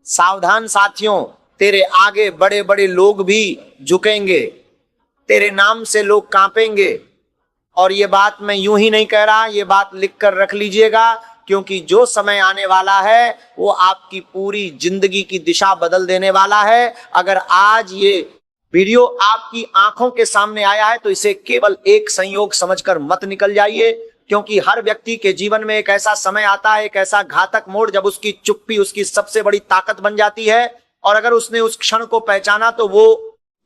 सावधान साथियों, तेरे आगे बड़े बड़े लोग भी झुकेंगे, तेरे नाम से लोग कांपेंगे। और ये बात मैं यूं ही नहीं कह रहा, ये बात लिख कर रख लीजिएगा, क्योंकि जो समय आने वाला है वो आपकी पूरी जिंदगी की दिशा बदल देने वाला है। अगर आज ये वीडियो आपकी आंखों के सामने आया है तो इसे केवल एक संयोग समझकर मत निकल जाइए, क्योंकि हर व्यक्ति के जीवन में एक ऐसा समय आता है, एक ऐसा घातक मोड़, जब उसकी चुप्पी उसकी सबसे बड़ी ताकत बन जाती है। और अगर उसने उस क्षण को पहचाना तो वो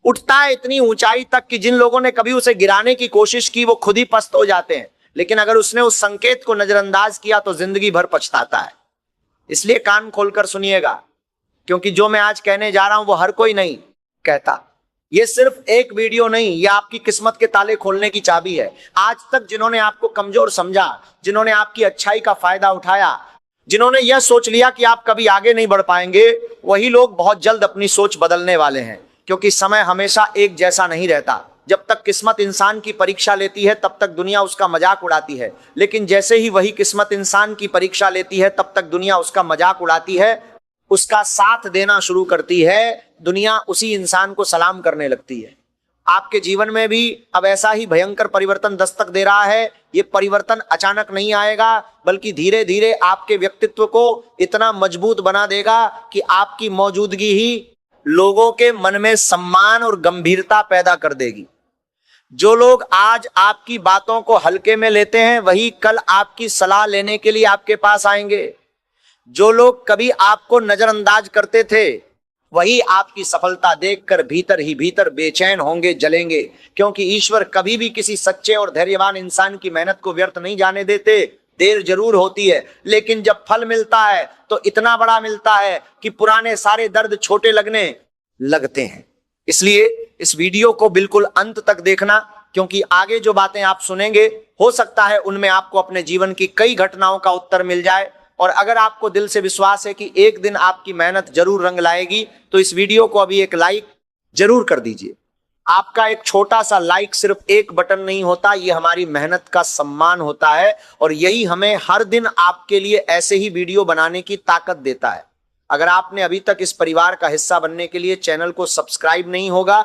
उठता है इतनी ऊंचाई तक कि जिन लोगों ने कभी उसे गिराने की कोशिश की वो खुद ही पस्त हो जाते हैं। लेकिन अगर उसने उस संकेत को नजरअंदाज किया तो जिंदगी भर पछताता है। इसलिए कान खोलकर सुनिएगा, क्योंकि जो मैं आज कहने जा रहा हूं वो हर कोई नहीं कहता। ये सिर्फ एक वीडियो नहीं, ये आपकी किस्मत के ताले खोलने की चाबी है। आज तक जिन्होंने आपको कमजोर समझा, जिन्होंने आपकी अच्छाई का फायदा उठाया, जिन्होंने यह सोच लिया कि आप कभी आगे नहीं बढ़ पाएंगे, वही लोग बहुत जल्द अपनी सोच बदलने वाले हैं। क्योंकि समय हमेशा एक जैसा नहीं रहता। जब तक किस्मत इंसान की परीक्षा लेती है तब तक दुनिया उसका मजाक उड़ाती है, लेकिन जैसे ही वही किस्मत इंसान की परीक्षा लेती है तब तक दुनिया उसका मजाक उड़ाती है, उसका साथ देना शुरू करती है, दुनिया उसी इंसान को सलाम करने लगती है। आपके जीवन में भी अब ऐसा ही भयंकर परिवर्तन दस्तक दे रहा है। ये परिवर्तन अचानक नहीं आएगा, बल्कि धीरे धीरे आपके व्यक्तित्व को इतना मजबूत बना देगा कि आपकी मौजूदगी ही लोगों के मन में सम्मान और गंभीरता पैदा कर देगी। जो लोग आज आपकी बातों को हल्के में लेते हैं वही कल आपकी सलाह लेने के लिए आपके पास आएंगे। जो लोग कभी आपको नजरअंदाज करते थे वही आपकी सफलता देखकर भीतर ही भीतर बेचैन होंगे, जलेंगे। क्योंकि ईश्वर कभी भी किसी सच्चे और धैर्यवान इंसान की मेहनत को व्यर्थ नहीं जाने देते। देर जरूर होती है, लेकिन जब फल मिलता है तो इतना बड़ा मिलता है कि पुराने सारे दर्द छोटे लगने लगते हैं। इसलिए इस वीडियो को बिल्कुल अंत तक देखना, क्योंकि आगे जो बातें आप सुनेंगे हो सकता है उनमें आपको अपने जीवन की कई घटनाओं का उत्तर मिल जाए। और अगर आपको दिल से विश्वास है कि एक दिन आपकी मेहनत जरूर रंग लाएगी तो इस वीडियो को अभी एक लाइक जरूर कर दीजिए। आपका एक छोटा सा लाइक सिर्फ एक बटन नहीं होता, ये हमारी मेहनत का सम्मान होता है और यही हमें हर दिन आपके लिए ऐसे ही वीडियो बनाने की ताकत देता है। अगर आपने अभी तक इस परिवार का हिस्सा बनने के लिए चैनल को सब्सक्राइब नहीं होगा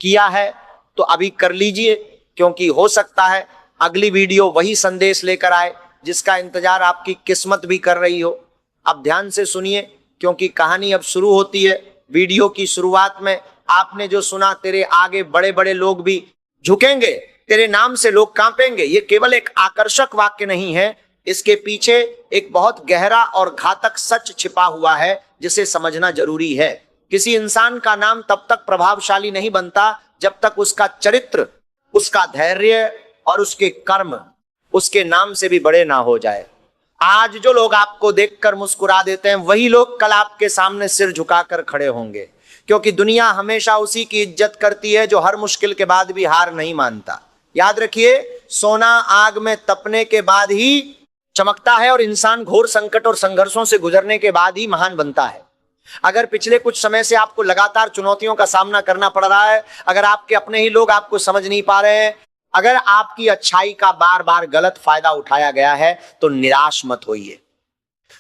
किया है तो अभी कर लीजिए, क्योंकि हो सकता है अगली वीडियो वही संदेश लेकर आए जिसका इंतजार आपकी किस्मत भी कर रही हो। अब ध्यान से सुनिए, क्योंकि कहानी अब शुरू होती है। वीडियो की शुरुआत में आपने जो सुना, तेरे आगे बड़े बड़े लोग भी झुकेंगे, तेरे नाम से लोग कांपेंगे, ये केवल एक आकर्षक वाक्य नहीं है, इसके पीछे एक बहुत गहरा और घातक सच छिपा हुआ है जिसे समझना जरूरी है। किसी इंसान का नाम तब तक प्रभावशाली नहीं बनता जब तक उसका चरित्र, उसका धैर्य और उसके कर्म उसके नाम से भी बड़े ना हो जाए। आज जो लोग आपको देखकर मुस्कुरा देते हैं वही लोग कल आपके सामने सिर झुकाकर खड़े होंगे, क्योंकि दुनिया हमेशा उसी की इज्जत करती है जो हर मुश्किल के बाद भी हार नहीं मानता। याद रखिए, सोना आग में तपने के बाद ही चमकता है और इंसान घोर संकट और संघर्षों से गुजरने के बाद ही महान बनता है। अगर पिछले कुछ समय से आपको लगातार चुनौतियों का सामना करना पड़ रहा है, अगर आपके अपने ही लोग आपको समझ नहीं पा रहे हैं, अगर आपकी अच्छाई का बार बार गलत फायदा उठाया गया है तो निराश मत होइए,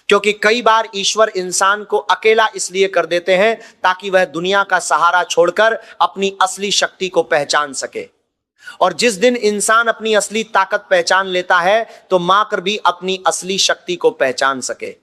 क्योंकि कई बार ईश्वर इंसान को अकेला इसलिए कर देते हैं ताकि वह दुनिया का सहारा छोड़कर अपनी असली शक्ति को पहचान सके। और जिस दिन इंसान अपनी असली ताकत पहचान लेता है तो माकर भी अपनी असली शक्ति को पहचान सके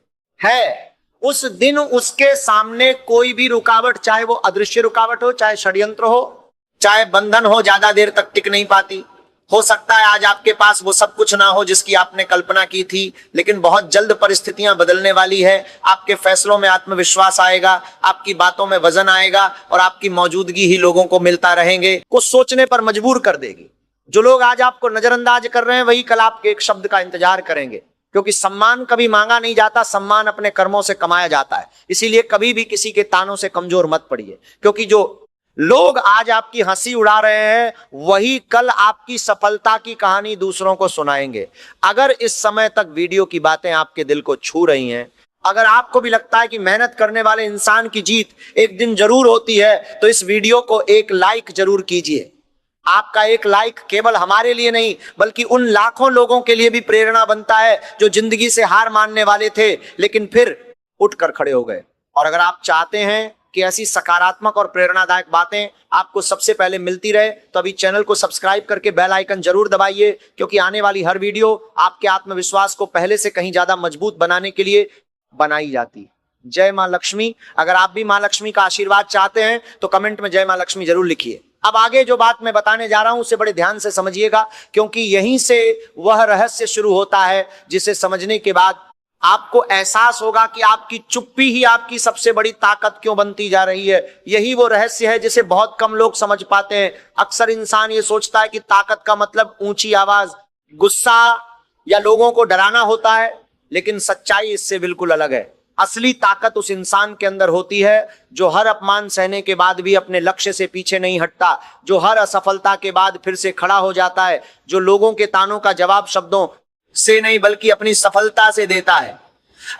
है, उस दिन उसके सामने कोई भी रुकावट, चाहे वो अदृश्य रुकावट हो, चाहे षड्यंत्र हो, चाहे बंधन हो, ज्यादा देर तक टिक नहीं पाती। हो सकता है आज आपके पास वो सब कुछ ना हो जिसकी आपने कल्पना की थी, लेकिन बहुत जल्द परिस्थितियां बदलने वाली है। आपके फैसलों में आत्मविश्वास आएगा, आपकी बातों में वजन आएगा और आपकी मौजूदगी ही लोगों को मिलता रहेंगे, कुछ सोचने पर मजबूर कर देगी। जो लोग आज आपको नजरअंदाज कर रहे हैं वही कल आपके एक शब्द का इंतजार करेंगे, क्योंकि सम्मान कभी मांगा नहीं जाता, सम्मान अपने कर्मों से कमाया जाता है। इसीलिए कभी भी किसी के तानों से कमजोर मत पड़िए, क्योंकि जो लोग आज आपकी हंसी उड़ा रहे हैं वही कल आपकी सफलता की कहानी दूसरों को सुनाएंगे। अगर इस समय तक वीडियो की बातें आपके दिल को छू रही हैं, अगर आपको भी लगता है कि मेहनत करने वाले इंसान की जीत एक दिन जरूर होती है, तो इस वीडियो को एक लाइक जरूर कीजिए। आपका एक लाइक केवल हमारे लिए नहीं बल्कि उन लाखों लोगों के लिए भी प्रेरणा बनता है जो जिंदगी से हार मानने वाले थे लेकिन फिर उठकर खड़े हो गए। और अगर आप चाहते हैं कि ऐसी सकारात्मक और प्रेरणादायक बातें आपको सबसे पहले मिलती रहे तो अभी चैनल को सब्सक्राइब करके बेल आइकन जरूर दबाइए, क्योंकि आने वाली हर वीडियो आपके आत्मविश्वास को पहले से कहीं ज्यादा मजबूत बनाने के लिए बनाई जाती है। जय मां लक्ष्मी। अगर आप भी मां लक्ष्मी का आशीर्वाद चाहते हैं तो कमेंट में जय मां लक्ष्मी जरूर लिखिए। अब आगे जो बात मैं बताने जा रहा हूं उसे बड़े ध्यान से समझिएगा, क्योंकि यहीं से वह रहस्य शुरू होता है जिसे समझने के बाद आपको एहसास होगा कि आपकी चुप्पी ही आपकी सबसे बड़ी ताकत क्यों बनती जा रही है। यही वो रहस्य है जिसे बहुत कम लोग समझ पाते हैं। अक्सर इंसान ये सोचता है कि ताकत का मतलब ऊंची आवाज, गुस्सा या लोगों को डराना होता है, लेकिन सच्चाई इससे बिल्कुल अलग है। असली ताकत उस इंसान के अंदर होती है जो हर अपमान सहने के बाद भी अपने लक्ष्य से पीछे नहीं हटता, जो हर असफलता के बाद फिर से खड़ा हो जाता है, जो लोगों के तानों का जवाब शब्दों से नहीं बल्कि अपनी सफलता से देता है।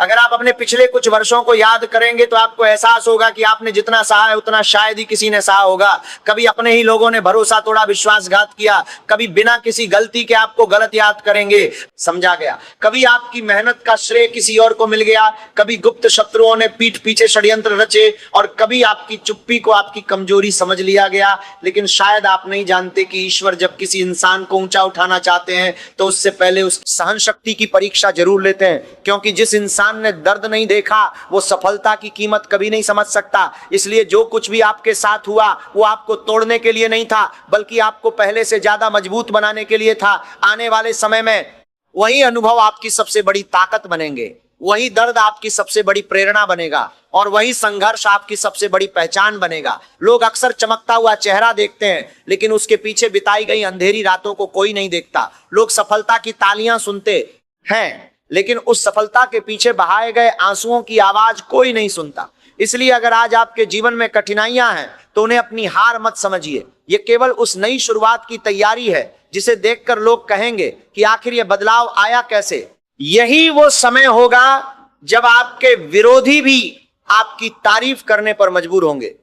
अगर आप अपने पिछले कुछ वर्षों को याद करेंगे तो आपको एहसास होगा कि आपने जितना सहा है उतना शायद ही किसी ने सहा होगा। कभी अपने ही लोगों ने भरोसा तोड़ा, विश्वासघात किया, कभी बिना किसी गलती के आपको गलत याद करेंगे, समझा गया। कभी आपकी मेहनत का श्रेय किसी और को मिल गया, कभी गुप्त शत्रुओं ने पीठ पीछे षड्यंत्र रचे, और कभी आपकी चुप्पी को आपकी कमजोरी समझ लिया गया। लेकिन शायद आप नहीं जानते कि ईश्वर जब किसी इंसान को ऊंचा उठाना चाहते हैं तो उससे पहले उस सहन शक्ति की परीक्षा जरूर लेते हैं, क्योंकि जिस इंसान ने दर्द नहीं देखा वो सफलता की कीमत कभी नहीं समझ सकता। इसलिए जो कुछ भी आपके साथ हुआ वो आपको तोड़ने के लिए नहीं था, बल्कि आपको पहले से ज्यादा मजबूत बनाने के लिए था। आने वाले समय में वही अनुभव आपकी सबसे बड़ी ताकत बनेंगे, वही दर्द आपकी सबसे बड़ी प्रेरणा बनेगा, और वही संघर्ष आपकी सबसे बड़ी पहचान बनेगा। लोग अक्सर चमकता हुआ चेहरा देखते हैं, लेकिन उसके पीछे बिताई गई अंधेरी रातों को कोई नहीं देखता। लोग सफलता की तालियां सुनते हैं, लेकिन उस सफलता के पीछे बहाए गए आंसुओं की आवाज कोई नहीं सुनता। इसलिए अगर आज आपके जीवन में कठिनाइयां हैं तो उन्हें अपनी हार मत समझिए। ये केवल उस नई शुरुआत की तैयारी है जिसे देखकर लोग कहेंगे कि आखिर ये बदलाव आया कैसे। यही वो समय होगा जब आपके विरोधी भी आपकी तारीफ करने पर मजबूर होंगे,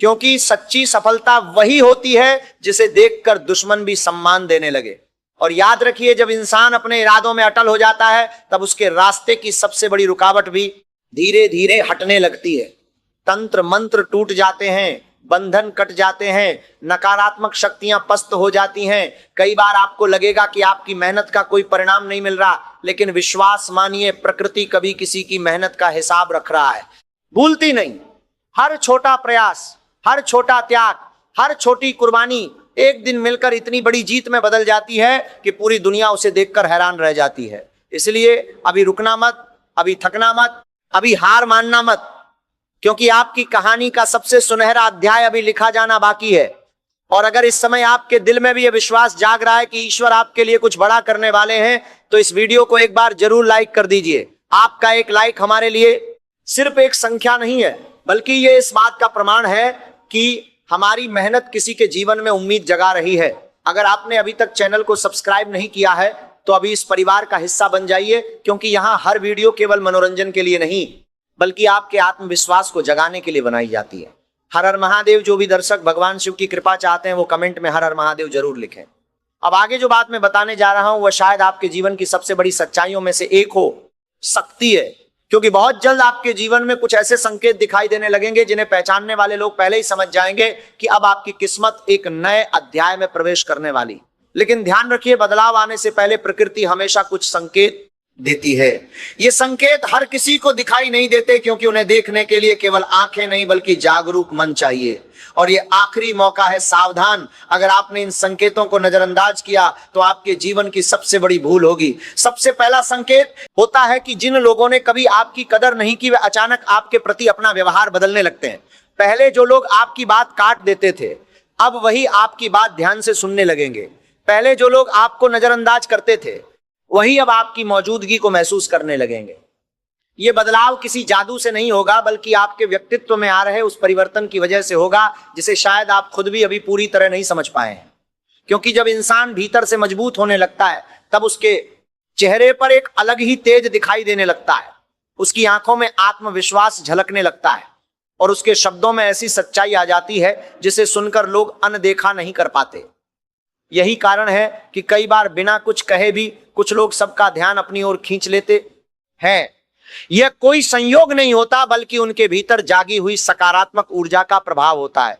क्योंकि सच्ची सफलता वही होती है जिसे देखकर दुश्मन भी सम्मान देने लगे। और याद रखिए, जब इंसान अपने इरादों में अटल हो जाता है तब उसके रास्ते की सबसे बड़ी रुकावट भी धीरे धीरे हटने लगती है। तंत्र मंत्र टूट जाते हैं, बंधन कट जाते हैं, नकारात्मक शक्तियां पस्त हो जाती हैं। कई बार आपको लगेगा कि आपकी मेहनत का कोई परिणाम नहीं मिल रहा, लेकिन विश्वास मानिए, प्रकृति कभी किसी की मेहनत का हिसाब रख रहा है, भूलती नहीं। हर छोटा प्रयास, हर छोटा त्याग, हर छोटी कुर्बानी एक दिन मिलकर इतनी बड़ी जीत में बदल जाती है कि पूरी दुनिया उसे देखकर हैरान रह जाती है। इसलिए अभी रुकना मत, अभी थकना मत, अभी हार मानना मत, क्योंकि आपकी कहानी का सबसे सुनहरा अध्याय अभी लिखा जाना बाकी है। और अगर इस समय आपके दिल में भी यह विश्वास जाग रहा है कि ईश्वर आपके लिए कुछ बड़ा करने वाले हैं, तो इस वीडियो को एक बार जरूर लाइक कर दीजिए। आपका एक लाइक हमारे लिए सिर्फ एक संख्या नहीं है, बल्कि ये इस बात का प्रमाण है कि हमारी मेहनत किसी के जीवन में उम्मीद जगा रही है। अगर आपने अभी तक चैनल को सब्सक्राइब नहीं किया है तो अभी इस परिवार का हिस्सा बन जाइए, क्योंकि यहाँ हर वीडियो केवल मनोरंजन के लिए नहीं बल्कि आपके आत्मविश्वास को जगाने के लिए बनाई जाती है। हर हर महादेव। जो भी दर्शक भगवान शिव की कृपा चाहते हैं वो कमेंट में हर हर महादेव जरूर लिखें। अब आगे जो बात मैं बताने जा रहा हूं वह शायद आपके जीवन की सबसे बड़ी सच्चाइयों में से एक हो सकती है, क्योंकि बहुत जल्द आपके जीवन में कुछ ऐसे संकेत दिखाई देने लगेंगे जिन्हें पहचानने वाले लोग पहले ही समझ जाएंगे कि अब आपकी किस्मत एक नए अध्याय में प्रवेश करने वाली। लेकिन ध्यान रखिए, बदलाव आने से पहले प्रकृति हमेशा कुछ संकेत देती है। ये संकेत हर किसी को दिखाई नहीं देते, क्योंकि उन्हें देखने के लिए केवल आंखें नहीं बल्कि जागरूक मन चाहिए। और ये आखिरी मौका है, सावधान। अगर आपने इन संकेतों को नजरअंदाज किया तो आपके जीवन की सबसे बड़ी भूल होगी। सबसे पहला संकेत होता है कि जिन लोगों ने कभी आपकी कदर नहीं की वे अचानक आपके प्रति अपना व्यवहार बदलने लगते हैं। पहले जो लोग आपकी बात काट देते थे अब वही आपकी बात ध्यान से सुनने लगेंगे। पहले जो लोग आपको नजरअंदाज करते थे वही अब आपकी मौजूदगी को महसूस करने लगेंगे। ये बदलाव किसी जादू से नहीं होगा बल्कि आपके व्यक्तित्व में आ रहे उस परिवर्तन की वजह से होगा जिसे शायद आप खुद भी अभी पूरी तरह नहीं समझ पाए हैं। क्योंकि जब इंसान भीतर से मजबूत होने लगता है तब उसके चेहरे पर एक अलग ही तेज दिखाई देने लगता है, उसकी आंखों में आत्मविश्वास झलकने लगता है और उसके शब्दों में ऐसी सच्चाई आ जाती है जिसे सुनकर लोग अनदेखा नहीं कर पाते। यही कारण है कि कई बार बिना कुछ कहे भी कुछ लोग सबका ध्यान अपनी ओर खींच लेते हैं। यह कोई संयोग नहीं होता, बल्कि उनके भीतर जागी हुई सकारात्मक ऊर्जा का प्रभाव होता है।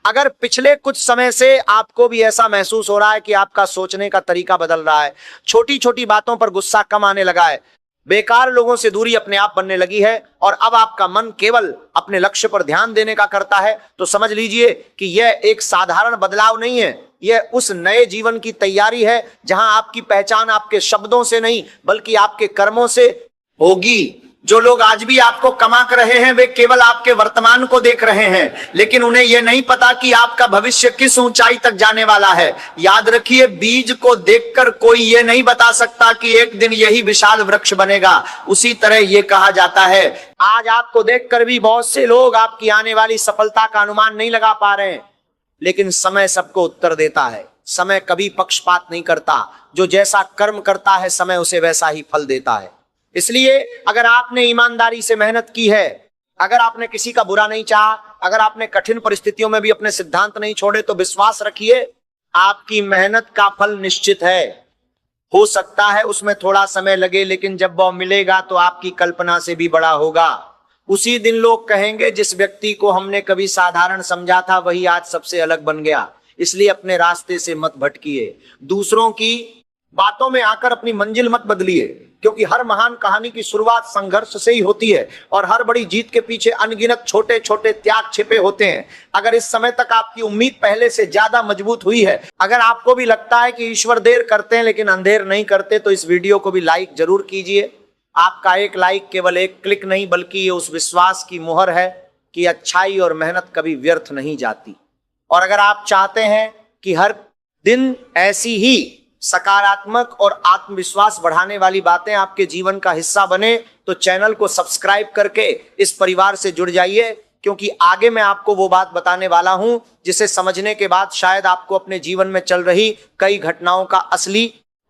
अगर पिछले कुछ समय से आपको भी ऐसा महसूस हो रहा है कि आपका सोचने का तरीका बदल रहा है, छोटी छोटी बातों पर गुस्सा कम आने लगा है, बेकार लोगों से दूरी अपने आप बनने लगी है और अब आपका मन केवल अपने लक्ष्य पर ध्यान देने का करता है, तो समझ लीजिए कि यह एक साधारण बदलाव नहीं है, यह उस नए जीवन की तैयारी है जहां आपकी पहचान आपके शब्दों से नहीं बल्कि आपके कर्मों से होगी। जो लोग आज भी आपको कमा कर रहे हैं वे केवल आपके वर्तमान को देख रहे हैं, लेकिन उन्हें यह नहीं पता कि आपका भविष्य किस ऊंचाई तक जाने वाला है। याद रखिए, बीज को देखकर कोई यह नहीं बता सकता कि एक दिन यही विशाल वृक्ष बनेगा। उसी तरह यह कहा जाता है, आज आपको देखकर भी बहुत से लोग आपकी आने वाली सफलता का अनुमान नहीं लगा पा रहे हैं, लेकिन समय सबको उत्तर देता है। समय कभी पक्षपात नहीं करता, जो जैसा कर्म करता है समय उसे वैसा ही फल देता है। इसलिए अगर आपने ईमानदारी से मेहनत की है, अगर आपने किसी का बुरा नहीं चाहा, अगर आपने कठिन परिस्थितियों में भी अपने सिद्धांत नहीं छोड़े, तो विश्वास रखिए आपकी मेहनत का फल निश्चित है। हो सकता है उसमें थोड़ा समय लगे, लेकिन जब वह मिलेगा तो आपकी कल्पना से भी बड़ा होगा। उसी दिन लोग कहेंगे, जिस व्यक्ति को हमने कभी साधारण समझा था वही आज सबसे अलग बन गया। इसलिए अपने रास्ते से मत भटकिए, दूसरों की बातों में आकर अपनी मंजिल मत बदलिए, क्योंकि हर महान कहानी की शुरुआत संघर्ष से ही होती है और हर बड़ी जीत के पीछे अनगिनत छोटे छोटे त्याग छिपे होते हैं। अगर इस समय तक आपकी उम्मीद पहले से ज्यादा मजबूत हुई है, अगर आपको भी लगता है कि ईश्वर देर करते हैं लेकिन अंधेर नहीं करते, तो इस वीडियो को भी लाइक जरूर कीजिए। आपका एक लाइक केवल एक क्लिक नहीं बल्कि ये उस विश्वास की मुहर है कि अच्छाई और मेहनत कभी व्यर्थ नहीं जाती। और अगर आप चाहते हैं कि हर दिन ऐसी ही सकारात्मक और आत्मविश्वास बढ़ाने वाली बातें आपके जीवन का हिस्सा बने, तो चैनल को सब्सक्राइब करके इस परिवार से जुड़ जाइए, क्योंकि आगे मैं आपको वो बात बताने वाला हूं जिसे समझने के बाद शायद आपको अपने जीवन में चल रही कई घटनाओं का असली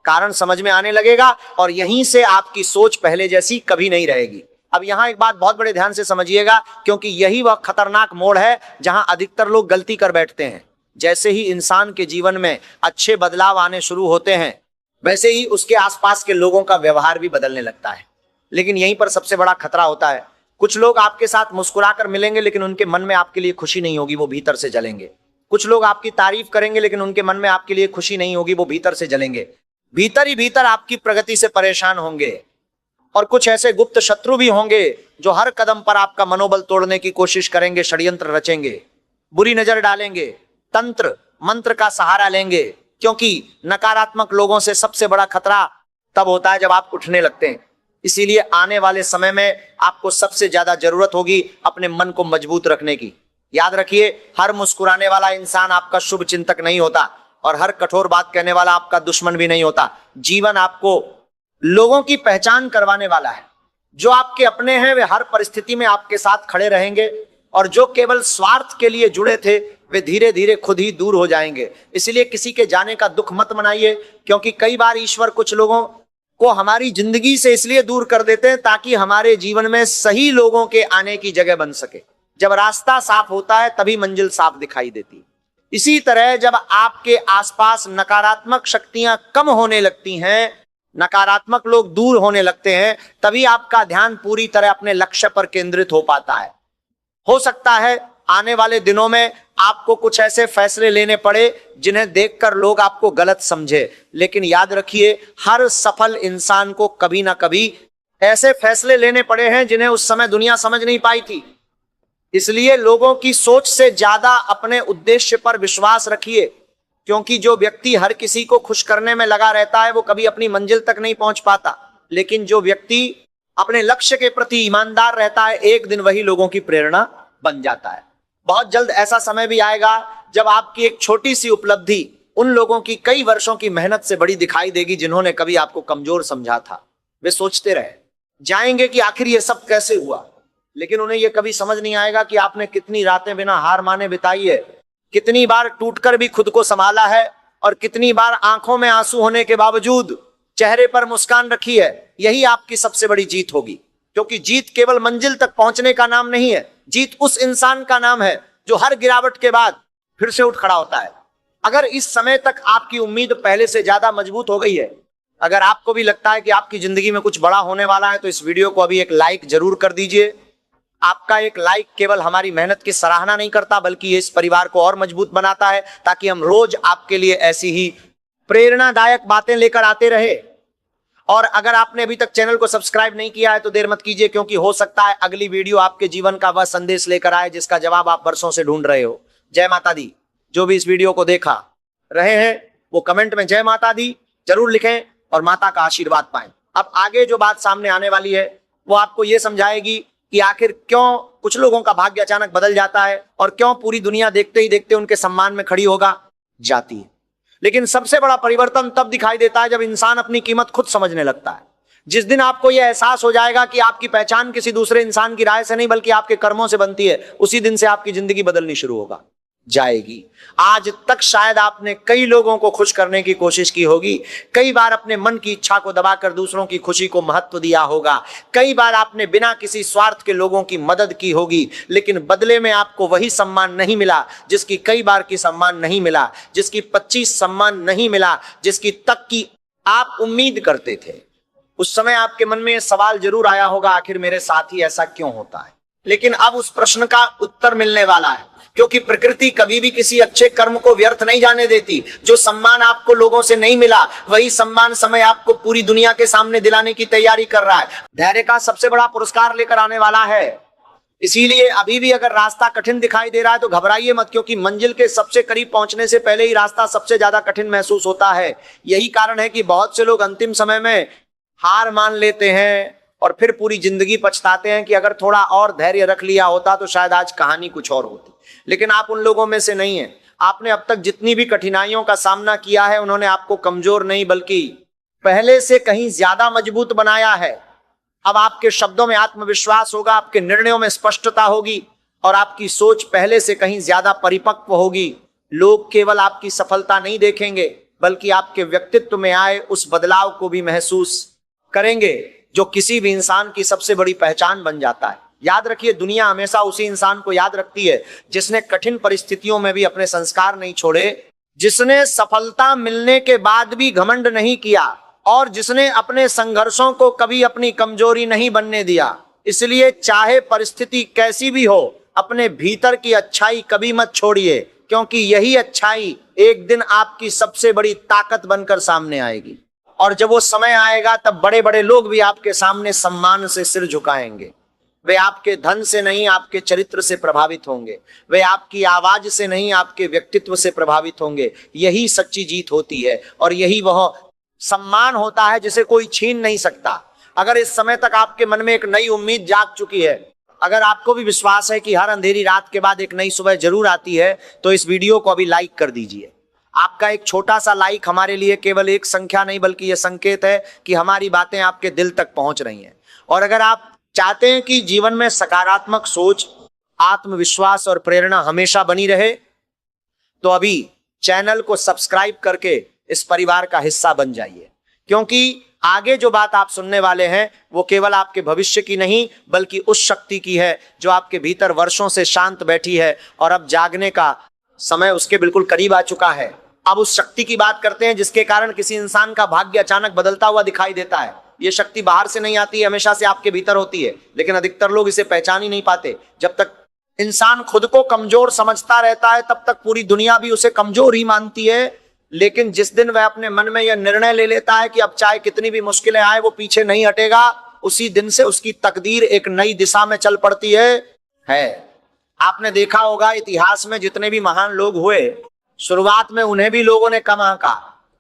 कारण समझ में आने लगेगा और यहीं से आपकी सोच पहले जैसी कभी नहीं रहेगी। अब यहां एक बात बहुत बड़े ध्यान से समझिएगा, क्योंकि यही वह खतरनाक मोड़ है जहां अधिकतर लोग गलती कर बैठते हैं। जैसे ही इंसान के जीवन में अच्छे बदलाव आने शुरू होते हैं, वैसे ही उसके आसपास के लोगों का व्यवहार भी बदलने लगता है। लेकिन यहीं पर सबसे बड़ा खतरा होता है। कुछ लोग आपके साथ मुस्कुराकर मिलेंगे, लेकिन उनके मन में आपके लिए खुशी नहीं होगी, वो भीतर से जलेंगे। कुछ लोग आपकी तारीफ करेंगे, लेकिन उनके मन में आपके लिए खुशी नहीं होगी, वो भीतर से जलेंगे। भीतर ही भीतर आपकी प्रगति से परेशान होंगे। और कुछ ऐसे गुप्त शत्रु भी होंगे जो हर कदम पर आपका मनोबल तोड़ने की कोशिश करेंगे, षड्यंत्र रचेंगे, बुरी नजर डालेंगे, तंत्र मंत्र का सहारा लेंगे। क्योंकि नकारात्मक लोगों से सबसे बड़ा खतरा तब होता है जब आप उठने लगते हैं। इसीलिए आने वाले समय में आपको सबसे ज्यादा जरूरत होगी अपने मन को मजबूत रखने की। याद रखिए, हर मुस्कुराने वाला इंसान आपका शुभ चिंतक नहीं होता और हर कठोर बात कहने वाला आपका दुश्मन भी नहीं होता। जीवन आपको लोगों की पहचान करवाने वाला है। जो आपके अपने हैं वे हर परिस्थिति में आपके साथ खड़े रहेंगे, और जो केवल स्वार्थ के लिए जुड़े थे वे धीरे धीरे खुद ही दूर हो जाएंगे। इसलिए किसी के जाने का दुख मत मनाइए, क्योंकि कई बार ईश्वर कुछ लोगों को हमारी जिंदगी से इसलिए दूर कर देते हैं ताकि हमारे जीवन में सही लोगों के आने की जगह बन सके। जब रास्ता साफ होता है तभी मंजिल साफ दिखाई देती है। इसी तरह जब आपके आसपास नकारात्मक शक्तियां कम होने लगती हैं, नकारात्मक लोग दूर होने लगते हैं, तभी आपका ध्यान पूरी तरह अपने लक्ष्य पर केंद्रित हो पाता है। हो सकता है आने वाले दिनों में आपको कुछ ऐसे फैसले लेने पड़े जिन्हें देखकर लोग आपको गलत समझे, लेकिन याद रखिए, हर सफल इंसान को कभी ना कभी ऐसे फैसले लेने पड़े हैं जिन्हें उस समय दुनिया समझ नहीं पाई थी। इसलिए लोगों की सोच से ज्यादा अपने उद्देश्य पर विश्वास रखिए, क्योंकि जो व्यक्ति हर किसी को खुश करने में लगा रहता है वो कभी अपनी मंजिल तक नहीं पहुंच पाता। लेकिन जो व्यक्ति अपने लक्ष्य के प्रति ईमानदार रहता है, एक दिन वही लोगों की प्रेरणा बन जाता है। बहुत जल्द ऐसा समय भी आएगा जब आपकी एक छोटी सी उपलब्धि उन लोगों की कई वर्षों की मेहनत से बड़ी दिखाई देगी जिन्होंने कभी आपको कमजोर समझा था। वे सोचते रहे जाएंगे कि आखिर ये सब कैसे हुआ, लेकिन उन्हें यह कभी समझ नहीं आएगा कि आपने कितनी रातें बिना हार माने बिताई है, कितनी बार टूटकर भी खुद को संभाला है और कितनी बार आंखों में आंसू होने के बावजूद चेहरे पर मुस्कान रखी है। यही आपकी सबसे बड़ी जीत होगी, क्योंकि जीत केवल मंजिल तक पहुंचने का नाम नहीं है, जीत उस इंसान का नाम है जो हर गिरावट के बाद फिर से उठ खड़ा होता है। अगर इस समय तक आपकी उम्मीद पहले से ज्यादा मजबूत हो गई है, अगर आपको भी लगता है कि आपकी जिंदगी में कुछ बड़ा होने वाला है तो इस वीडियो को अभी एक लाइक जरूर कर दीजिए। आपका एक लाइक केवल हमारी मेहनत की सराहना नहीं करता बल्कि ये इस परिवार को और मजबूत बनाता है, ताकि हम रोज आपके लिए ऐसी ही प्रेरणादायक बातें लेकर आते रहे। और अगर आपने अभी तक चैनल को सब्सक्राइब नहीं किया है तो देर मत कीजिए, क्योंकि हो सकता है अगली वीडियो आपके जीवन का वह संदेश लेकर आए जिसका जवाब आप बरसों से ढूंढ रहे हो। जय माता दी। जो भी इस वीडियो को देखा रहे हैं वो कमेंट में जय माता दी जरूर लिखें और माता का आशीर्वाद पाएं। अब आगे जो बात सामने आने वाली है वो आपको ये समझाएगी कि आखिर क्यों कुछ लोगों का भाग्य अचानक बदल जाता है और क्यों पूरी दुनिया देखते ही देखते उनके सम्मान में खड़ी होगा जाती है। लेकिन सबसे बड़ा परिवर्तन तब दिखाई देता है जब इंसान अपनी कीमत खुद समझने लगता है। जिस दिन आपको यह एहसास हो जाएगा कि आपकी पहचान किसी दूसरे इंसान की राय से नहीं बल्कि आपके कर्मों से बनती है, उसी दिन से आपकी जिंदगी बदलनी शुरू होगा जाएगी। आज तक शायद आपने कई लोगों को खुश करने की कोशिश की होगी, कई बार अपने मन की इच्छा को दबाकर दूसरों की खुशी को महत्व दिया होगा, कई बार आपने बिना किसी स्वार्थ के लोगों की मदद की होगी, लेकिन बदले में आपको वही सम्मान नहीं मिला जिसकी कई बार की सम्मान नहीं मिला, जिसकी 25 सम्मान नहीं मिला, जिसकी तक की आप उम्मीद करते थे। उस समय आपके मन में यह सवाल जरूर आया होगा, आखिर मेरे साथ ही ऐसा क्यों होता है। लेकिन अब उस प्रश्न का उत्तर मिलने वाला है, क्योंकि प्रकृति कभी भी किसी अच्छे कर्म को व्यर्थ नहीं जाने देती। जो सम्मान आपको लोगों से नहीं मिला वही सम्मान समय आपको पूरी दुनिया के सामने दिलाने की तैयारी कर रहा है। धैर्य का सबसे बड़ा पुरस्कार लेकर आने वाला है। इसीलिए अभी भी अगर रास्ता कठिन दिखाई दे रहा है तो घबराइए मत, क्योंकि मंजिल के सबसे करीब पहुंचने से पहले ही रास्ता सबसे ज्यादा कठिन महसूस होता है। यही कारण है कि बहुत से लोग अंतिम समय में हार मान लेते हैं और फिर पूरी जिंदगी पछताते हैं कि अगर थोड़ा और धैर्य रख लिया होता तो शायद आज कहानी कुछ और होती। लेकिन आप उन लोगों में से नहीं हैं। आपने अब तक जितनी भी कठिनाइयों का सामना किया है उन्होंने आपको कमजोर नहीं बल्कि पहले से कहीं ज्यादा मजबूत बनाया है। अब आपके शब्दों में आत्मविश्वास होगा, आपके निर्णयों में स्पष्टता होगी और आपकी सोच पहले से कहीं ज्यादा परिपक्व होगी। लोग केवल आपकी सफलता नहीं देखेंगे बल्कि आपके व्यक्तित्व में आए उस बदलाव को भी महसूस करेंगे जो किसी भी इंसान की सबसे बड़ी पहचान बन जाता है। याद रखिए, दुनिया हमेशा उसी इंसान को याद रखती है जिसने कठिन परिस्थितियों में भी अपने संस्कार नहीं छोड़े, जिसने सफलता मिलने के बाद भी घमंड नहीं किया और जिसने अपने संघर्षों को कभी अपनी कमजोरी नहीं बनने दिया। इसलिए चाहे परिस्थिति कैसी भी हो, अपने भीतर की अच्छाई कभी मत छोड़िए, क्योंकि यही अच्छाई एक दिन आपकी सबसे बड़ी ताकत बनकर सामने आएगी। और जब वो समय आएगा तब बड़े बड़े लोग भी आपके सामने सम्मान से सिर झुकाएंगे। वे आपके धन से नहीं आपके चरित्र से प्रभावित होंगे, वे आपकी आवाज से नहीं आपके व्यक्तित्व से प्रभावित होंगे। यही सच्ची जीत होती है और यही वह सम्मान होता है जिसे कोई छीन नहीं सकता। अगर इस समय तक आपके मन में एक नई उम्मीद जाग चुकी है, अगर आपको भी विश्वास है कि हर अंधेरी रात के बाद एक नई सुबह जरूर आती है, तो इस वीडियो को अभी लाइक कर दीजिए। आपका एक छोटा सा लाइक हमारे लिए केवल एक संख्या नहीं बल्कि यह संकेत है कि हमारी बातें आपके दिल तक पहुंच रही हैं। और अगर आप चाहते हैं कि जीवन में सकारात्मक सोच, आत्मविश्वास और प्रेरणा हमेशा बनी रहे, तो अभी चैनल को सब्सक्राइब करके इस परिवार का हिस्सा बन जाइए, क्योंकि आगे जो बात आप सुनने वाले हैं वो केवल आपके भविष्य की नहीं बल्कि उस शक्ति की है जो आपके भीतर वर्षों से शांत बैठी है और अब जागने का समय उसके बिल्कुल करीब आ चुका है। अब उस शक्ति की बात करते हैं जिसके कारण किसी इंसान का भाग्य अचानक बदलता हुआ दिखाई देता है। ये शक्ति बाहर से नहीं आती है, हमेशा से आपके भीतर होती है, लेकिन अधिकतर लोग इसे पहचान ही नहीं पाते। जब तक इंसान खुद को कमजोर समझता रहता है तब तक पूरी दुनिया भी उसे कमजोर ही मानती है। लेकिन जिस दिन वह अपने मन में यह निर्णय ले लेता है कि अब चाहे कितनी भी मुश्किलें आए वो पीछे नहीं हटेगा, उसी दिन से उसकी तकदीर एक नई दिशा में चल पड़ती है। आपने देखा होगा इतिहास में जितने भी महान लोग हुए, शुरुआत में उन्हें भी लोगों ने कम आंका,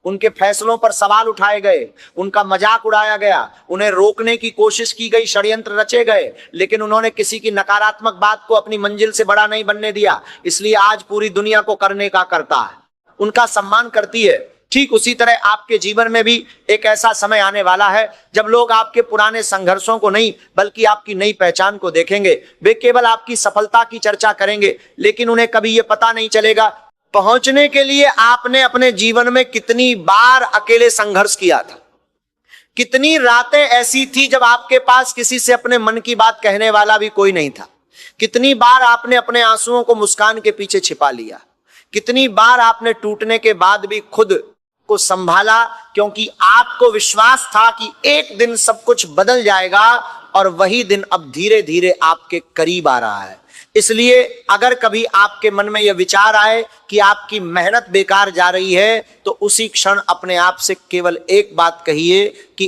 उनके फैसलों पर सवाल उठाए गए, उनका मजाक उड़ाया गया, उन्हें रोकने की कोशिश की गई, षड्यंत्र रचे गए, लेकिन उन्होंने किसी की नकारात्मक बात को अपनी मंजिल से बड़ा नहीं बनने दिया। इसलिए आज पूरी दुनिया को करने का करता है, उनका सम्मान करती है। ठीक उसी तरह आपके जीवन में भी एक ऐसा समय आने वाला है जब लोग आपके पुराने संघर्षों को नहीं बल्कि आपकी नई पहचान को देखेंगे। वे केवल आपकी सफलता की चर्चा करेंगे, लेकिन उन्हें कभी यह पता नहीं चलेगा पहुंचने के लिए आपने अपने जीवन में कितनी बार अकेले संघर्ष किया था, कितनी रातें ऐसी थी जब आपके पास किसी से अपने मन की बात कहने वाला भी कोई नहीं था, कितनी बार आपने अपने आंसुओं को मुस्कान के पीछे छिपा लिया, कितनी बार आपने टूटने के बाद भी खुद को संभाला, क्योंकि आपको विश्वास था कि एक दिन सब कुछ बदल जाएगा, और वही दिन अब धीरे धीरे आपके करीब आ रहा है। इसलिए अगर कभी आपके मन में यह विचार आए कि आपकी मेहनत बेकार जा रही है, तो उसी क्षण अपने आप से केवल एक बात कहिए कि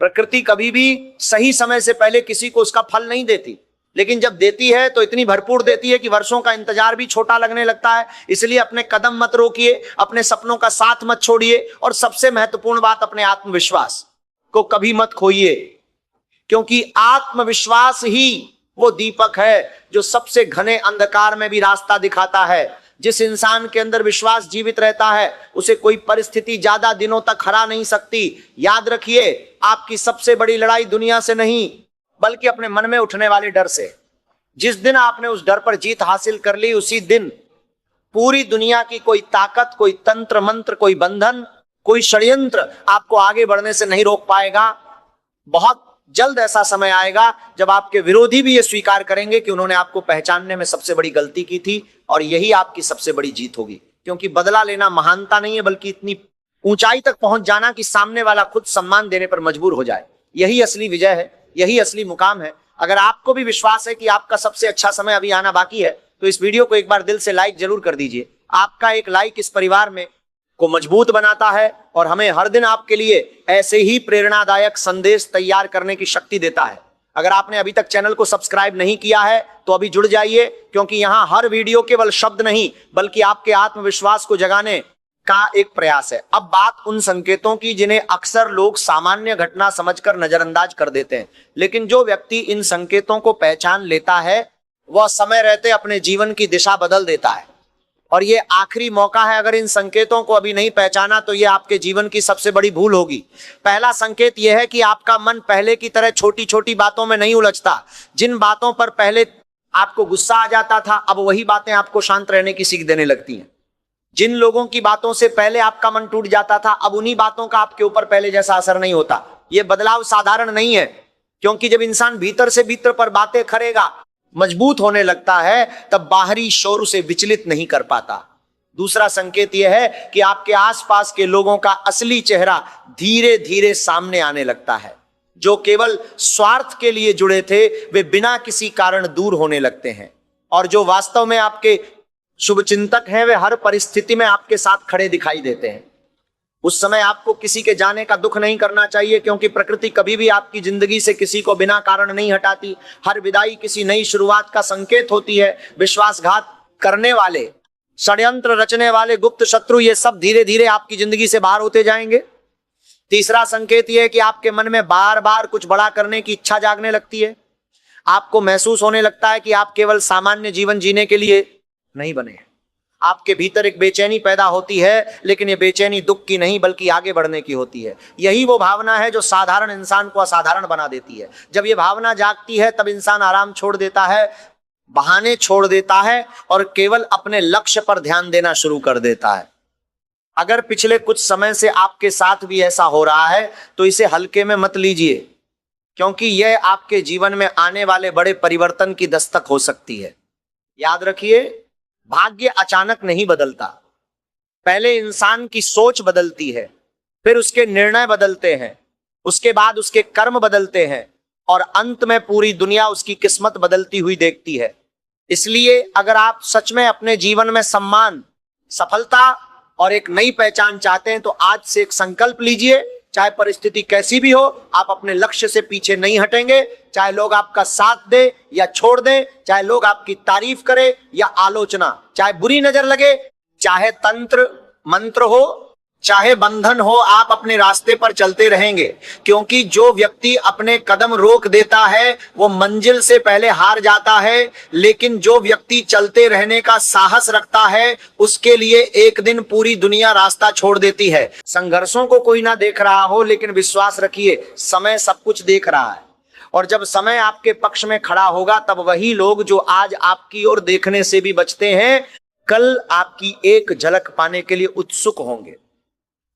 प्रकृति कभी भी सही समय से पहले किसी को उसका फल नहीं देती, लेकिन जब देती है तो इतनी भरपूर देती है कि वर्षों का इंतजार भी छोटा लगने लगता है। इसलिए अपने कदम मत रोकिए, अपने सपनों का साथ मत छोड़िए, और सबसे महत्वपूर्ण बात, अपने आत्मविश्वास को कभी मत खोइए, क्योंकि आत्मविश्वास ही वो दीपक है जो सबसे घने अंधकार में भी रास्ता दिखाता है। जिस इंसान के अंदर विश्वास जीवित रहता है, उसे कोई परिस्थिति ज्यादा दिनों तक हरा नहीं सकती। याद रखिए, आपकी सबसे बड़ी लड़ाई दुनिया से नहीं, बल्कि अपने मन में उठने वाले डर से। जिस दिन आपने उस डर पर जीत हासिल कर ली, उसी दिन पूरी दुनिया की कोई ताकत, कोई तंत्र मंत्र, कोई बंधन, कोई षड्यंत्र आपको आगे बढ़ने से नहीं रोक पाएगा। बहुत जल्द ऐसा समय आएगा जब आपके विरोधी भी ये स्वीकार करेंगे कि उन्होंने आपको पहचानने में सबसे बड़ी गलती की थी, और यही आपकी सबसे बड़ी जीत होगी। क्योंकि बदला लेना महानता नहीं है, बल्कि इतनी ऊंचाई तक पहुंच जाना कि सामने वाला खुद सम्मान देने पर मजबूर हो जाए। यही असली विजय है, यही असली मुकाम है। अगर आपको भी विश्वास है कि आपका सबसे अच्छा समय अभी आना बाकी है, तो इस वीडियो को एक बार दिल से लाइक जरूर कर दीजिए। आपका एक लाइक इस परिवार में को मजबूत बनाता है, और हमें हर दिन आपके लिए ऐसे ही प्रेरणादायक संदेश तैयार करने की शक्ति देता है। अगर आपने अभी तक चैनल को सब्सक्राइब नहीं किया है, तो अभी जुड़ जाइए, क्योंकि यहां हर वीडियो केवल शब्द नहीं, बल्कि आपके आत्मविश्वास को जगाने का एक प्रयास है। अब बात उन संकेतों की जिन्हें अक्सर लोग सामान्य घटना समझकर नजरअंदाज कर देते हैं, लेकिन जो व्यक्ति इन संकेतों को पहचान लेता है, वह समय रहते अपने जीवन की दिशा बदल देता है। और ये आखिरी मौका है। अगर इन संकेतों को अभी नहीं पहचाना, तो ये आपके जीवन की सबसे बड़ी भूल होगी। पहला संकेत यह है कि आपका मन पहले की तरह छोटी छोटी बातों में नहीं उलझता। जिन बातों पर पहले आपको गुस्सा आ जाता था, अब वही बातें आपको शांत रहने की सीख देने लगती हैं। जिन लोगों की बातों से पहले आपका मन टूट जाता था, अब उन्हीं बातों का आपके ऊपर पहले जैसा असर नहीं होता। यह बदलाव साधारण नहीं है, क्योंकि जब इंसान भीतर से भीतर पर बातें करेगा, मजबूत होने लगता है, तब बाहरी शोर उसे विचलित नहीं कर पाता। दूसरा संकेत यह है कि आपके आसपास के लोगों का असली चेहरा धीरे धीरे सामने आने लगता है। जो केवल स्वार्थ के लिए जुड़े थे, वे बिना किसी कारण दूर होने लगते हैं, और जो वास्तव में आपके शुभचिंतक हैं, वे हर परिस्थिति में आपके साथ खड़े दिखाई देते हैं। उस समय आपको किसी के जाने का दुख नहीं करना चाहिए, क्योंकि प्रकृति कभी भी आपकी जिंदगी से किसी को बिना कारण नहीं हटाती। हर विदाई किसी नई शुरुआत का संकेत होती है। विश्वासघात करने वाले, षड्यंत्र रचने वाले गुप्त शत्रु, ये सब धीरे धीरे आपकी जिंदगी से बाहर होते जाएंगे। तीसरा संकेत यह है कि आपके मन में बार बार कुछ बड़ा करने की इच्छा जागने लगती है। आपको महसूस होने लगता है कि आप केवल सामान्य जीवन जीने के लिए नहीं बने। आपके भीतर एक बेचैनी पैदा होती है, लेकिन ये बेचैनी दुख की नहीं, बल्कि आगे बढ़ने की होती है। यही वो भावना है जो साधारण इंसान को असाधारण बना देती है। जब ये भावना जागती है, तब इंसान आराम छोड़ देता है, बहाने छोड़ देता है, और केवल अपने लक्ष्य पर ध्यान देना शुरू कर देता है। अगर पिछले कुछ समय से आपके साथ भी ऐसा हो रहा है, तो इसे हल्के में मत लीजिए, क्योंकि यह आपके जीवन में आने वाले बड़े परिवर्तन की दस्तक हो सकती है। याद रखिए, भाग्य अचानक नहीं बदलता। पहले इंसान की सोच बदलती है, फिर उसके निर्णय बदलते हैं, उसके बाद उसके कर्म बदलते हैं, और अंत में पूरी दुनिया उसकी किस्मत बदलती हुई देखती है। इसलिए अगर आप सच में अपने जीवन में सम्मान, सफलता और एक नई पहचान चाहते हैं, तो आज से एक संकल्प लीजिए। चाहे परिस्थिति कैसी भी हो, आप अपने लक्ष्य से पीछे नहीं हटेंगे। चाहे लोग आपका साथ दे या छोड़ दें, चाहे लोग आपकी तारीफ करें या आलोचना, चाहे बुरी नजर लगे, चाहे तंत्र मंत्र हो, चाहे बंधन हो, आप अपने रास्ते पर चलते रहेंगे। क्योंकि जो व्यक्ति अपने कदम रोक देता है, वो मंजिल से पहले हार जाता है, लेकिन जो व्यक्ति चलते रहने का साहस रखता है, उसके लिए एक दिन पूरी दुनिया रास्ता छोड़ देती है। संघर्षों को कोई ना देख रहा हो, लेकिन विश्वास रखिए, समय सब कुछ देख रहा है। और जब समय आपके पक्ष में खड़ा होगा, तब वही लोग जो आज आपकी ओर देखने से भी बचते हैं, कल आपकी एक झलक पाने के लिए उत्सुक होंगे।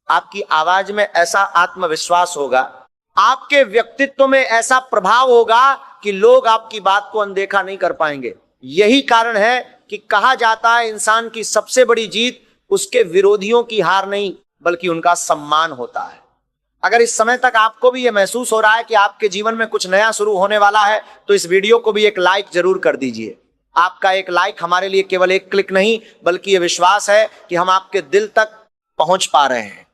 आपकी आवाज में ऐसा आत्मविश्वास होगा, आपके व्यक्तित्व में ऐसा प्रभाव होगा कि लोग आपकी बात को अनदेखा नहीं कर पाएंगे। यही कारण है कि कहा जाता है, इंसान की सबसे बड़ी जीत उसके विरोधियों की हार नहीं, बल्कि उनका सम्मान होता है। अगर इस समय तक आपको भी यह महसूस हो रहा है कि आपके जीवन में कुछ नया शुरू होने वाला है, तो इस वीडियो को भी एक लाइक जरूर कर दीजिए। आपका एक लाइक हमारे लिए केवल एक क्लिक नहीं, बल्कि यह विश्वास है कि हम आपके दिल तक पहुंच पा रहे हैं।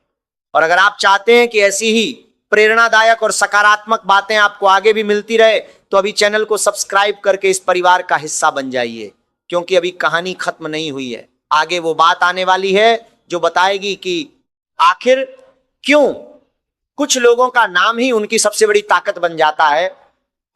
और अगर आप चाहते हैं कि ऐसी ही प्रेरणादायक और सकारात्मक बातें आपको आगे भी मिलती रहे, तो अभी चैनल को सब्सक्राइब करके इस परिवार का हिस्सा बन जाइए, क्योंकि अभी कहानी खत्म नहीं हुई है। आगे वो बात आने वाली है जो बताएगी कि आखिर क्यों कुछ लोगों का नाम ही उनकी सबसे बड़ी ताकत बन जाता है,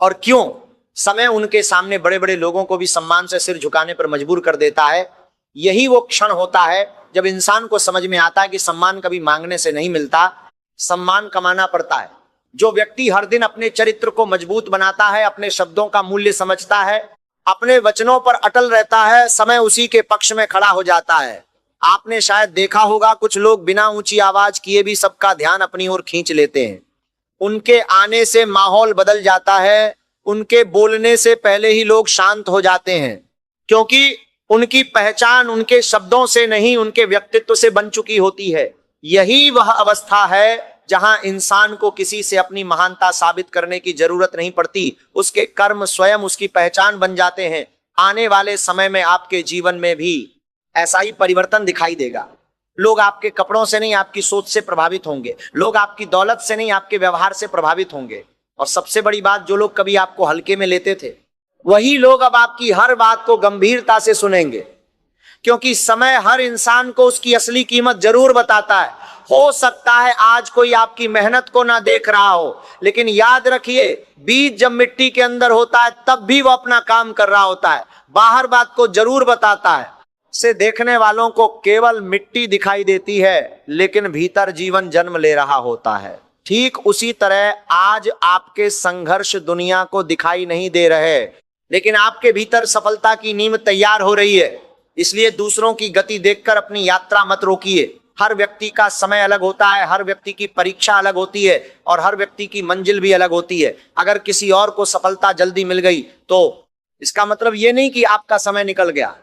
और क्यों समय उनके सामने बड़े बड़े लोगों को भी सम्मान से सिर झुकाने पर मजबूर कर देता है। यही वो क्षण होता है जब इंसान को समझ में आता है कि सम्मान कभी मांगने से नहीं मिलता, सम्मान कमाना पड़ता है। जो व्यक्ति हर दिन अपने चरित्र को मजबूत बनाता है, अपने शब्दों का मूल्य समझता है, अपने वचनों पर अटल रहता है, समय उसी के पक्ष में खड़ा हो जाता है। आपने शायद देखा होगा, कुछ लोग बिना ऊंची आवाज किए भी सबका ध्यान अपनी ओर खींच लेते हैं। उनके आने से माहौल बदल जाता है, उनके बोलने से पहले ही लोग शांत हो जाते हैं, क्योंकि उनकी पहचान उनके शब्दों से नहीं, उनके व्यक्तित्व से बन चुकी होती है। यही वह अवस्था है जहां इंसान को किसी से अपनी महानता साबित करने की जरूरत नहीं पड़ती, उसके कर्म स्वयं उसकी पहचान बन जाते हैं। आने वाले समय में आपके जीवन में भी ऐसा ही परिवर्तन दिखाई देगा। लोग आपके कपड़ों से नहीं, आपकी सोच से प्रभावित होंगे। लोग आपकी दौलत से नहीं, आपके व्यवहार से प्रभावित होंगे। और सबसे बड़ी बात, जो लोग कभी आपको हल्के में लेते थे, वही लोग अब आपकी हर बात को गंभीरता से सुनेंगे, क्योंकि समय हर इंसान को उसकी असली कीमत जरूर बताता है। हो सकता है आज कोई आपकी मेहनत को ना देख रहा हो, लेकिन याद रखिए, बीज जब मिट्टी के अंदर होता है तब भी वो अपना काम कर रहा होता है, बाहर बात को जरूर बताता है। से देखने वालों को केवल मिट्टी दिखाई देती है, लेकिन भीतर जीवन जन्म ले रहा होता है। ठीक उसी तरह आज आपके संघर्ष दुनिया को दिखाई नहीं दे रहे, लेकिन आपके भीतर सफलता की नींव तैयार हो रही है। इसलिए दूसरों की गति देखकर अपनी यात्रा मत रोकिए। हर व्यक्ति का समय अलग होता है, हर व्यक्ति की परीक्षा अलग होती है, और हर व्यक्ति की मंजिल भी अलग होती है। अगर किसी और को सफलता जल्दी मिल गई तो इसका मतलब ये नहीं कि आपका समय निकल गया।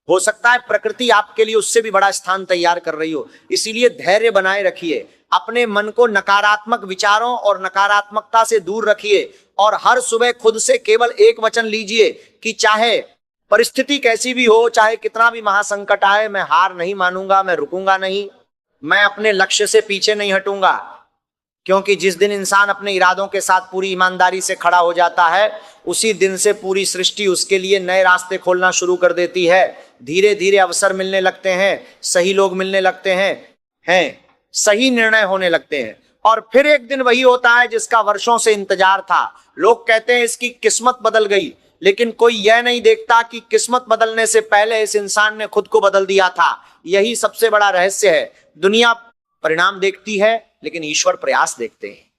हो सकता है प्रकृति आपके लिए उससे भी बड़ा स्थान तैयार कर रही हो। इसीलिए धैर्य बनाए रखिए, अपने मन को नकारात्मक विचारों और नकारात्मकता से दूर रखिए, और हर सुबह खुद से केवल एक वचन लीजिए कि चाहे परिस्थिति कैसी भी हो, चाहे कितना भी महासंकट आए, मैं हार नहीं मानूंगा, मैं रुकूंगा नहीं, मैं अपने लक्ष्य से पीछे नहीं हटूंगा। क्योंकि जिस दिन इंसान अपने इरादों के साथ पूरी ईमानदारी से खड़ा हो जाता है, उसी दिन से पूरी सृष्टि उसके लिए नए रास्ते खोलना शुरू कर देती है। धीरे धीरे अवसर मिलने लगते हैं, सही लोग मिलने लगते हैं, सही निर्णय होने लगते हैं, और फिर एक दिन वही होता है जिसका वर्षों से इंतजार था। लोग कहते हैं इसकी किस्मत बदल गई, लेकिन कोई यह नहीं देखता कि किस्मत बदलने से पहले इस इंसान ने खुद को बदल दिया था। यही सबसे बड़ा रहस्य है। दुनिया परिणाम देखती है, लेकिन ईश्वर प्रयास देखते हैं।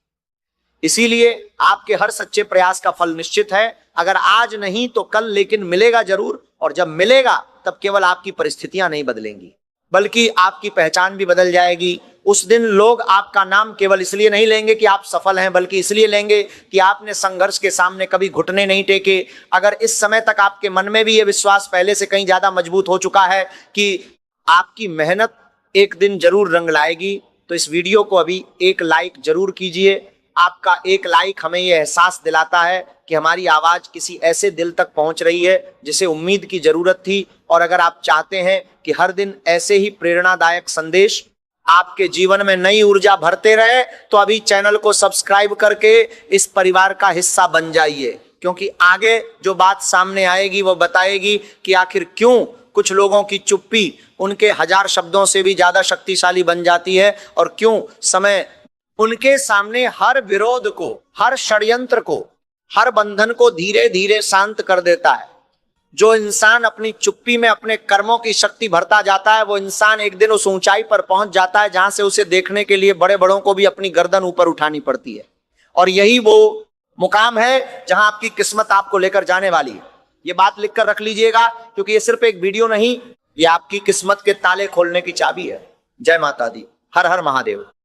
इसीलिए आपके हर सच्चे प्रयास का फल निश्चित है। अगर आज नहीं तो कल, लेकिन मिलेगा जरूर। और जब मिलेगा तब केवल आपकी परिस्थितियां नहीं बदलेंगी, बल्कि आपकी पहचान भी बदल जाएगी। उस दिन लोग आपका नाम केवल इसलिए नहीं लेंगे कि आप सफल हैं, बल्कि इसलिए लेंगे कि आपने संघर्ष के सामने कभी घुटने नहीं टेके। अगर इस समय तक आपके मन में भी यह विश्वास पहले से कहीं ज्यादा मजबूत हो चुका है कि आपकी मेहनत एक दिन जरूर रंग लाएगी, तो इस वीडियो को अभी एक लाइक जरूर कीजिए। आपका एक लाइक हमें यह एहसास दिलाता है कि हमारी आवाज किसी ऐसे दिल तक पहुंच रही है जिसे उम्मीद की जरूरत थी। और अगर आप चाहते हैं कि हर दिन ऐसे ही प्रेरणादायक संदेश आपके जीवन में नई ऊर्जा भरते रहे, तो अभी चैनल को सब्सक्राइब करके इस परिवार का हिस्सा बन जाइए, क्योंकि आगे जो बात सामने आएगी वो बताएगी कि आखिर क्यों कुछ लोगों की चुप्पी उनके हजार शब्दों से भी ज्यादा शक्तिशाली बन जाती है, और क्यों समय उनके सामने हर विरोध को, हर षड्यंत्र को, हर बंधन को धीरे धीरे शांत कर देता है। जो इंसान अपनी चुप्पी में अपने कर्मों की शक्ति भरता जाता है, वो इंसान एक दिन उस ऊंचाई पर पहुंच जाता है जहां से उसे देखने के लिए बड़े बड़ों को भी अपनी गर्दन ऊपर उठानी पड़ती है। और यही वो मुकाम है जहां आपकी किस्मत आपको लेकर जाने वाली है। ये बात लिखकर रख लीजिएगा, क्योंकि ये सिर्फ एक वीडियो नहीं, ये आपकी किस्मत के ताले खोलने की चाबी है। जय माता दी। हर हर महादेव।